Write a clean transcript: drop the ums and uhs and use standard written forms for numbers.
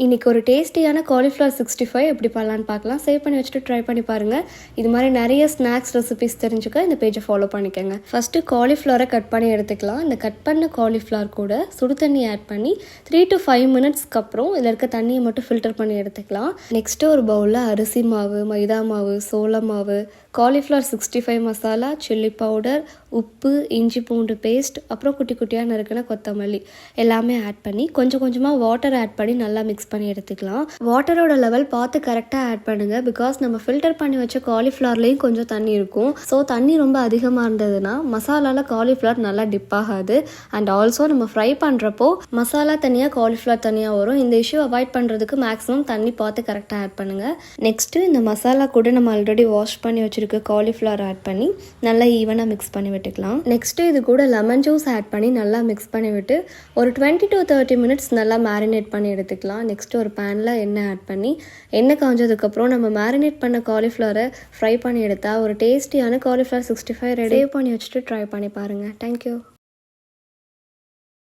இன்றைக்கி ஒரு டேஸ்டியான காலிஃப்ளவர் 65 எப்படி பண்ணலான்னு பார்க்கலாம். சேவ் பண்ணி வச்சுட்டு ட்ரை பண்ணி பாருங்கள். இது மாதிரி நிறைய ஸ்நாக்ஸ் ரெசிபிஸ் தெரிஞ்சுக்க இந்த பேஜை ஃபாலோ பண்ணிக்கோங்க. ஃபஸ்ட்டு காலிஃப்ளவரை கட் பண்ணி எடுத்துக்கலாம். இந்த கட் பண்ண காலிஃப்ளவர் கூட சுடு தண்ணி ஆட் பண்ணி 3 to 5 மினிட்ஸ்க்கு அப்புறம் இதில் இருக்க தண்ணியை மட்டும் ஃபில்டர் பண்ணி எடுத்துக்கலாம். நெக்ஸ்ட்டு ஒரு பவுலில் அரிசி மாவு, மைதா மாவு, சோள மாவு, காலிஃப்ளவர் 65 மசாலா, சில்லி பவுடர், உப்பு, இஞ்சி பூண்டு பேஸ்ட், அப்புறம் குட்டி குட்டியாக நறுக்கின கொத்தமல்லி எல்லாமே ஆட் பண்ணி கொஞ்சம் கொஞ்சமாக வாட்டர் ஆட் பண்ணி நல்லா மிக்ஸ் பண்ணி எடுத்துக்கலாம். வாட்டரோட லெவல் பார்த்து கரெக்டாக ஆட் பண்ணுங்கள். பிகாஸ் நம்ம ஃபில்டர் பண்ணி வச்ச காலிஃப்ளவர்லேயும் கொஞ்சம் தண்ணி இருக்கும். ஸோ தண்ணி ரொம்ப அதிகமாக இருந்ததுன்னா மசாலாவில் காலிஃப்ளவர் நல்லா டிப் ஆகாது. அண்ட் ஆல்சோ நம்ம ஃப்ரை பண்ணுறப்போ மசாலா தனியாக காலிஃப்ளவர் தனியாக வரும். இந்த இஷ்யூ அவாய்ட் பண்ணுறதுக்கு மேக்ஸிமம் தண்ணி பார்த்து கரெக்டாக ஆட் பண்ணுங்கள். நெக்ஸ்ட்டு இந்த மசாலா கூட நம்ம ஆல்ரெடி வாஷ் பண்ணி வச்சுருக்க காலிஃப்ளவர் ஆட் பண்ணி நல்லா ஈவனாக மிக்ஸ் பண்ணி விட்டுக்கலாம். நெக்ஸ்ட்டு இது கூட லெமன் ஜூஸ் ஆட் பண்ணி நல்லா மிக்ஸ் பண்ணி விட்டு ஒரு 20 to 30 மினிட்ஸ் நல்லா மேரினேட் பண்ணி எடுத்துக்கலாம். நெக்ஸ்ட்டு ஒரு பேனில் எண்ணெய் ஆட் பண்ணி எண்ணெய் காஞ்சதுக்கப்புறம் நம்ம மேரினேட் பண்ண காலிஃப்ளவரை ஃப்ரை பண்ணி எடுத்தால் ஒரு டேஸ்டியான காலிஃப்ளவர் 65 ரெடி பண்ணி வச்சுட்டு ட்ரை பண்ணி பாருங்கள். தேங்க்யூ.